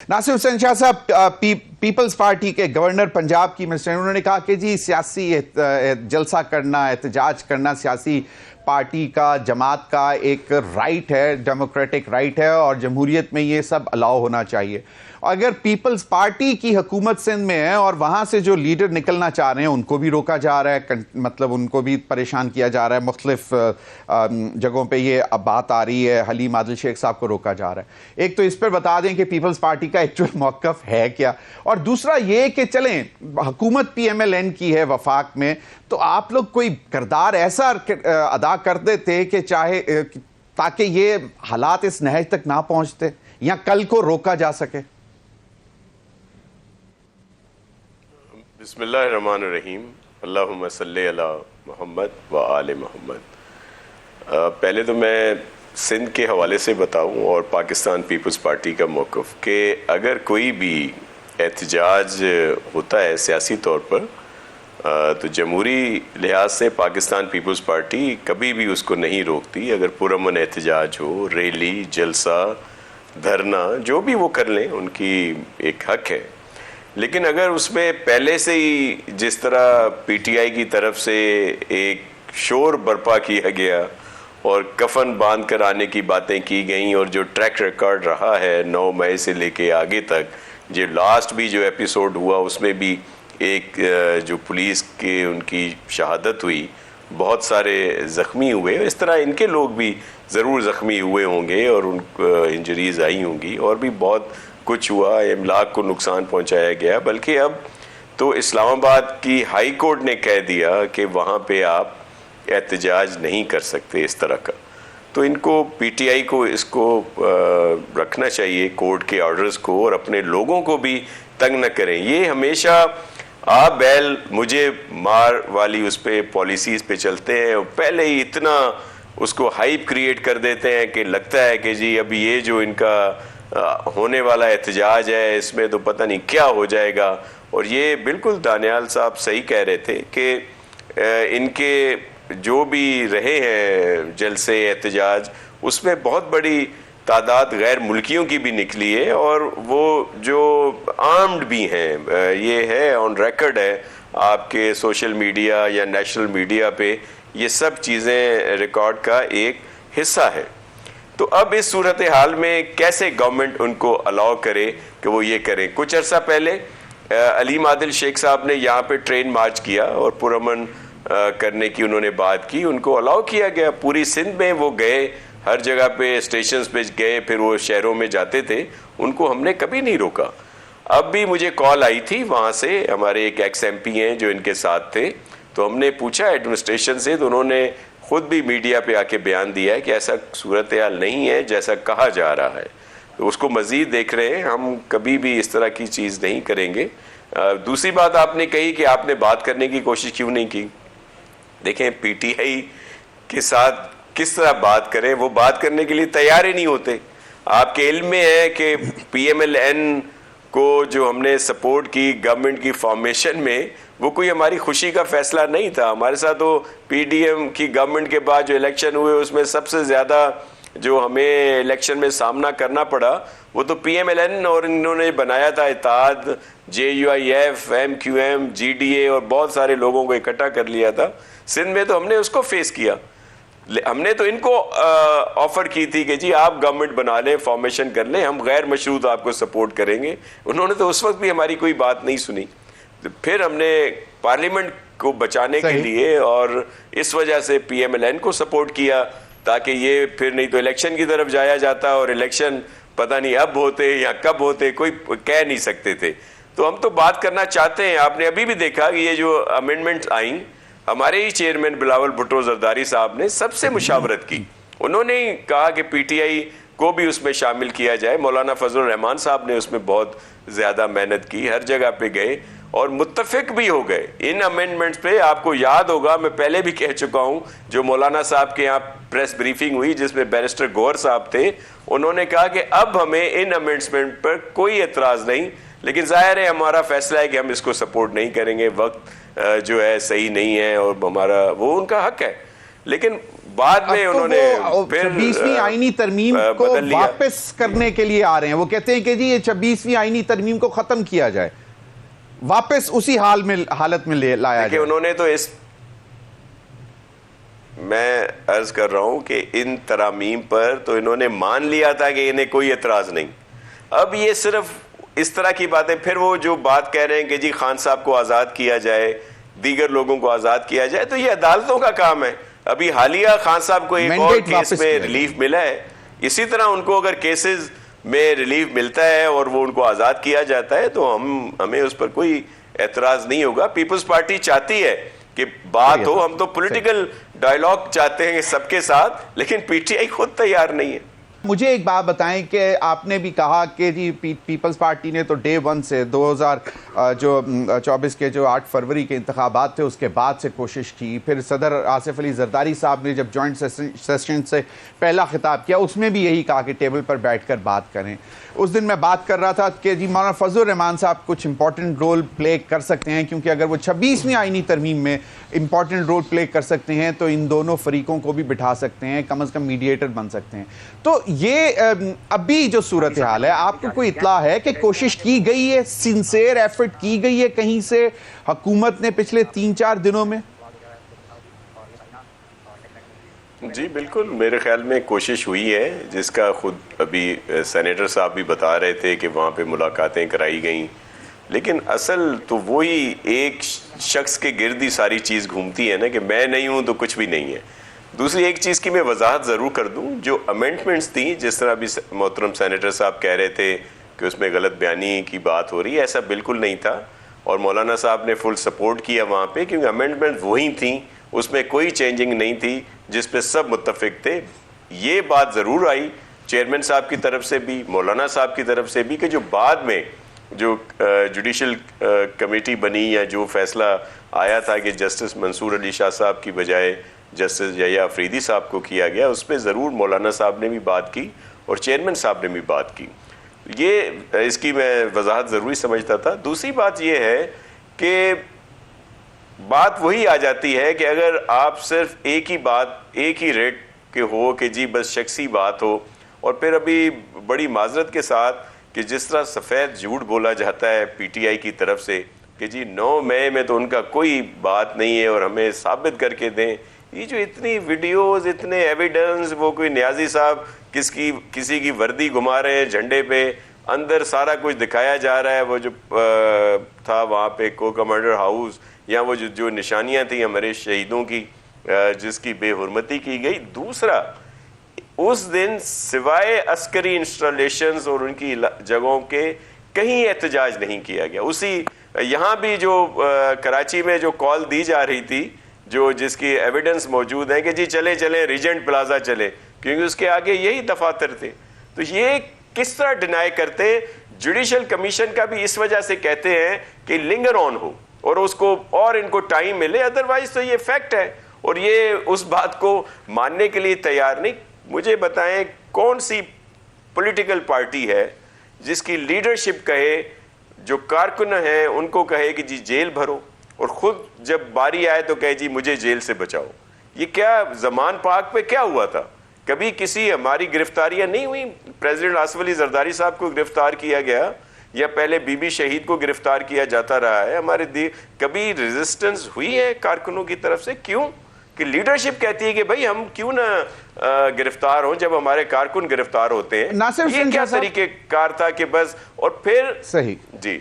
ناصر حسین شاہ صاحب Peoples party کے governor Punjab کی منسٹر، انہوں نے کہا کہ جی سیاسی جلسہ کرنا، احتجاج کرنا سیاسی پارٹی کا، جماعت کا ایک رائٹ ہے، ڈیموکریٹک رائٹ ہے، اور جمہوریت میں یہ سب الاؤ ہونا چاہیے۔ اگر پیپلز پارٹی کی حکومت سندھ میں ہے اور وہاں سے جو لیڈر نکلنا چاہ رہے ہیں ان کو بھی روکا جا رہا ہے، مطلب ان کو بھی پریشان کیا جا رہا ہے، مختلف جگہوں پہ یہ اب بات آ رہی ہے، حلیم عادل شیخ صاحب کو روکا جا رہا ہے۔ ایک تو اس پر بتا دیں کہ پیپلز پارٹی کا ایکچوئل موقف ہے کیا، اور دوسرا یہ کہ چلیں حکومت پی ایم ایل این کی ہے وفاق میں، تو آپ لوگ کوئی کردار ایسا ادا کر دیتے کہ چاہے تاکہ یہ حالات اس نہج تک نہ پہنچتے یا کل کو روکا جا سکے۔ بسم اللہ الرحمن الرحیم، اللہم صلی علی محمد و آل محمد۔ پہلے تو میں سندھ کے حوالے سے بتاؤں اور پاکستان پیپلز پارٹی کا موقف کہ اگر کوئی بھی احتجاج ہوتا ہے سیاسی طور پر تو جمہوری لحاظ سے پاکستان پیپلز پارٹی کبھی بھی اس کو نہیں روکتی۔ اگر پرامن احتجاج ہو، ریلی، جلسہ، دھرنا، جو بھی وہ کر لیں، ان کی ایک حق ہے۔ لیکن اگر اس میں پہلے سے ہی جس طرح پی ٹی آئی کی طرف سے ایک شور برپا کیا گیا اور کفن باندھ کر آنے کی باتیں کی گئیں، اور جو ٹریک ریکارڈ رہا ہے 9 مئی سے لے کے آگے تک، جو لاسٹ بھی جو ایپیسوڈ ہوا اس میں بھی ایک جو پولیس کے ان کی شہادت ہوئی، بہت سارے زخمی ہوئے، اس طرح ان کے لوگ بھی ضرور زخمی ہوئے ہوں گے اور ان کو انجریز آئی ہوں گی، اور بھی بہت کچھ ہوا، املاک کو نقصان پہنچایا گیا۔ بلکہ اب تو اسلام آباد کی ہائی کورٹ نے کہہ دیا کہ وہاں پہ آپ احتجاج نہیں کر سکتے اس طرح کا۔ تو ان کو پی ٹی آئی کو اس کو رکھنا چاہیے، کورٹ کے آرڈرز کو، اور اپنے لوگوں کو بھی تنگ نہ کریں۔ یہ ہمیشہ آپ بیل مجھے مار والی اس پہ پالیسیز پہ چلتے ہیں، اور پہلے ہی اتنا اس کو ہائپ کریٹ کر دیتے ہیں کہ لگتا ہے کہ جی اب یہ جو ان کا ہونے والا احتجاج ہے اس میں تو پتہ نہیں کیا ہو جائے گا۔ اور یہ بالکل دانیال صاحب صحیح کہہ رہے تھے کہ ان کے جو بھی رہے ہیں جلسے احتجاج، اس میں بہت بڑی تعداد غیر ملکیوں کی بھی نکلی ہے، اور وہ جو آرمڈ بھی ہیں، یہ ہے آن ریکارڈ ہے آپ کے سوشل میڈیا یا نیشنل میڈیا پہ، یہ سب چیزیں ریکارڈ کا ایک حصہ ہے۔ تو اب اس صورتحال میں کیسے گورنمنٹ ان کو الاؤ کرے کہ وہ یہ کریں؟ کچھ عرصہ پہلے حلیم عادل شیخ صاحب نے یہاں پہ ٹرین مارچ کیا اور پرامن کرنے کی انہوں نے بات کی، ان کو الاؤ کیا گیا، پوری سندھ میں وہ گئے، ہر جگہ پہ اسٹیشنز پہ گئے، پھر وہ شہروں میں جاتے تھے، ان کو ہم نے کبھی نہیں روکا۔ اب بھی مجھے کال آئی تھی وہاں سے، ہمارے ایک ایکس ایم پی ہیں جو ان کے ساتھ تھے، تو ہم نے پوچھا ایڈمنسٹریشن سے، تو انہوں نے خود بھی میڈیا پہ آ کے بیان دیا ہے کہ ایسا صورتحال نہیں ہے جیسا کہا جا رہا ہے، تو اس کو مزید دیکھ رہے ہیں، ہم کبھی بھی اس طرح کی چیز نہیں کریں گے۔ دوسری بات آپ نے کہی کہ آپ نے بات کرنے کی کوشش کیوں نہیں کی۔ دیکھیں پی ٹی آئی کے ساتھ کس طرح بات کریں، وہ بات کرنے کے لیے تیار ہی نہیں ہوتے۔ آپ کے علم میں ہے کہ پی ایم ایل این کو جو ہم نے سپورٹ کی گورنمنٹ کی فارمیشن میں، وہ کوئی ہماری خوشی کا فیصلہ نہیں تھا۔ ہمارے ساتھ تو پی ڈی ایم کی گورنمنٹ کے بعد جو الیکشن ہوئے اس میں سب سے زیادہ جو ہمیں الیکشن میں سامنا کرنا پڑا وہ تو پی ایم ایل این، اور انہوں نے بنایا تھا اتحاد، J U I F, M Q M, G D A, اور بہت سارے لوگوں کو اکٹھا کر لیا تھا سندھ میں، تو ہم نے اس کو فیس کیا۔ ہم نے تو ان کو آفر کی تھی کہ جی آپ گورنمنٹ بنا لیں، فارمیشن کر لیں، ہم غیر مشروط آپ کو سپورٹ کریں گے۔ انہوں نے تو اس وقت بھی ہماری کوئی بات نہیں سنی۔ پھر ہم نے پارلیمنٹ کو بچانے کے لیے اور اس وجہ سے پی ایم ایل این کو سپورٹ کیا، تاکہ یہ پھر نہیں تو الیکشن کی طرف جایا جاتا، اور الیکشن پتہ نہیں اب ہوتے یا کب ہوتے کوئی کہہ نہیں سکتے تھے۔ تو ہم تو بات کرنا چاہتے ہیں۔ آپ نے ابھی بھی دیکھا کہ یہ جو امینڈمنٹس آئیں، ہمارے ہی چیئرمین بلاول بھٹو زرداری صاحب نے سب سے مشاورت کی، انہوں نے کہا کہ پی ٹی آئی کو بھی اس میں شامل کیا جائے۔ مولانا فضل الرحمان صاحب نے اس میں بہت زیادہ محنت کی، ہر جگہ پہ گئے اور متفق بھی ہو گئے ان امینڈمنٹس پہ۔ آپ کو یاد ہوگا، میں پہلے بھی کہہ چکا ہوں، جو مولانا صاحب کے یہاں پریس بریفنگ ہوئی جس میں بیرسٹر گوہر صاحب تھے، انہوں نے کہا کہ اب ہمیں ان امینڈمنٹ پر کوئی اعتراض نہیں، لیکن ظاہر ہے ہمارا فیصلہ ہے کہ ہم اس کو سپورٹ نہیں کریں گے، وقت جو ہے صحیح نہیں ہے، اور ہمارا وہ ان کا حق ہے۔ لیکن بعد میں انہوں نے پھر 26ویں آئینی ترمیم کو واپس کرنے کے لیے آ رہے ہیں. وہ کہتے ہیں کہ جی یہ 26ویں آئینی ترمیم کو ختم کیا جائے, واپس اسی حالت میں لایا جائے. انہوں نے تو میں عرض کر رہا ہوں کہ ان ترامیم پر تو انہوں نے مان لیا تھا کہ انہیں کوئی اعتراض نہیں. اب یہ صرف اس طرح کی باتیں, پھر وہ جو بات کہہ رہے ہیں کہ جی خان صاحب کو آزاد کیا جائے, دیگر لوگوں کو آزاد کیا جائے, تو یہ عدالتوں کا کام ہے. ابھی حالیہ خان صاحب کو ایک اور کیس میں ریلیف ملا ہے, اسی طرح ان کو اگر کیسز میں ریلیف ملتا ہے اور وہ ان کو آزاد کیا جاتا ہے تو ہمیں اس پر کوئی اعتراض نہیں ہوگا. پیپلز پارٹی چاہتی ہے کہ بات ہو, ہم تو پولیٹیکل ڈائیلاگ چاہتے ہیں سب کے ساتھ, لیکن پی ٹی آئی خود تیار نہیں ہے. مجھے ایک بات بتائیں کہ آپ نے بھی کہا کہ جی پیپلز پارٹی نے تو ڈے ون سے 2024 کے جو 8 فروری کے انتخابات تھے اس کے بعد سے کوشش کی. پھر صدر آصف علی زرداری صاحب نے جب جوائنٹ سیشن سے پہلا خطاب کیا اس میں بھی یہی کہا کہ ٹیبل پر بیٹھ کر بات کریں. اس دن میں بات کر رہا تھا کہ جی مولانا فضل الرحمان صاحب کچھ امپورٹنٹ رول پلے کر سکتے ہیں, کیونکہ اگر وہ 26ویں آئینی ترمیم میں امپورٹنٹ رول پلے کر سکتے ہیں تو ان دونوں فریقوں کو بھی بٹھا سکتے ہیں, کم از کم میڈیٹر بن سکتے ہیں. تو یہ ابھی جو صورتحال ہے, آپ کو کوئی اطلاع ہے کہ کوشش کی گئی ہے, سنسیئر ایفرٹ کی گئی ہے کہیں سے حکومت نے پچھلے 3-4 دنوں میں؟ جی بالکل, میرے خیال میں کوشش ہوئی ہے, جس کا خود ابھی سینیٹر صاحب بھی بتا رہے تھے کہ وہاں پہ ملاقاتیں کرائی گئیں, لیکن اصل تو وہی ایک شخص کے گرد ہی ساری چیز گھومتی ہے نا کہ میں نہیں ہوں تو کچھ بھی نہیں ہے. دوسری ایک چیز کی میں وضاحت ضرور کر دوں, جو امینڈمنٹس تھیں, جس طرح ابھی محترم سینیٹر صاحب کہہ رہے تھے کہ اس میں غلط بیانی کی بات ہو رہی ہے, ایسا بالکل نہیں تھا, اور مولانا صاحب نے فل سپورٹ کیا وہاں پہ, کیونکہ امینڈمنٹ وہی تھیں, اس میں کوئی چینجنگ نہیں تھی, جس پہ سب متفق تھے. یہ بات ضرور آئی چیئرمین صاحب کی طرف سے بھی, مولانا صاحب کی طرف سے بھی, کہ جو بعد میں جو جوڈیشل کمیٹی بنی یا جو فیصلہ آیا تھا کہ جسٹس منصور علی شاہ صاحب کی بجائے جسٹس یحییٰ افریدی صاحب کو کیا گیا, اس پہ ضرور مولانا صاحب نے بھی بات کی اور چیئرمین صاحب نے بھی بات کی. یہ اس کی میں وضاحت ضروری سمجھتا تھا. دوسری بات یہ ہے کہ بات وہی آ جاتی ہے کہ اگر آپ صرف ایک ہی بات, ایک ہی ریٹ کے ہو کہ جی بس شخصی بات ہو, اور پھر ابھی بڑی معذرت کے ساتھ کہ جس طرح سفید جھوٹ بولا جاتا ہے پی ٹی آئی کی طرف سے کہ جی 9 مئی میں تو ان کا کوئی بات نہیں ہے اور ہمیں ثابت کر کے دیں. یہ جو اتنی ویڈیوز, اتنے ایویڈنس, وہ کوئی نیازی صاحب کسی کی وردی گھما رہے ہیں جھنڈے پہ, اندر سارا کچھ دکھایا جا رہا ہے, وہ جو تھا وہاں پہ کو کمانڈر ہاؤس, یا وہ جو نشانیاں تھیں ہمارے شہیدوں کی جس کی بے حرمتی کی گئی. دوسرا, اس دن سوائے عسکری انسٹالیشنز اور ان کی جگہوں کے کہیں احتجاج نہیں کیا گیا. اسی یہاں بھی جو کراچی میں جو کال دی جا رہی تھی, جو جس کی ایویڈنس موجود ہے کہ جی چلے ریجنٹ پلازا چلے, کیونکہ اس کے آگے یہی دفاتر تھے, تو یہ کس طرح ڈینائی کرتے. جوڈیشل کمیشن کا بھی اس وجہ سے کہتے ہیں کہ لنگر آن ہو اور اس کو اور ان کو ٹائم ملے, ادروائز تو یہ فیکٹ ہے, اور یہ اس بات کو ماننے کے لیے تیار نہیں. مجھے بتائیں کون سی پولیٹیکل پارٹی ہے جس کی لیڈرشپ کہے, جو کارکن ہیں ان کو کہے کہ جی جیل بھرو, اور خود جب باری آئے تو کہے جی مجھے جیل سے بچاؤ. یہ کیا زمان پاک پہ کیا ہوا تھا؟ کبھی کسی ہماری گرفتاریاں نہیں ہوئی. پریزیڈنٹ آصف علی زرداری صاحب کو گرفتار کیا گیا, یا پہلے بی بی شہید کو گرفتار کیا جاتا رہا ہے. ہمارے کبھی ریزسٹنس ہوئی ہے کارکنوں کی طرف سے؟ کیوں کہ لیڈرشپ کہتی ہے کہ بھائی ہم کیوں نہ گرفتار ہوں جب ہمارے کارکن گرفتار ہوتے ہیں. یہ کیا طریقہ کار تھا کہ بس, اور پھر صحیح جی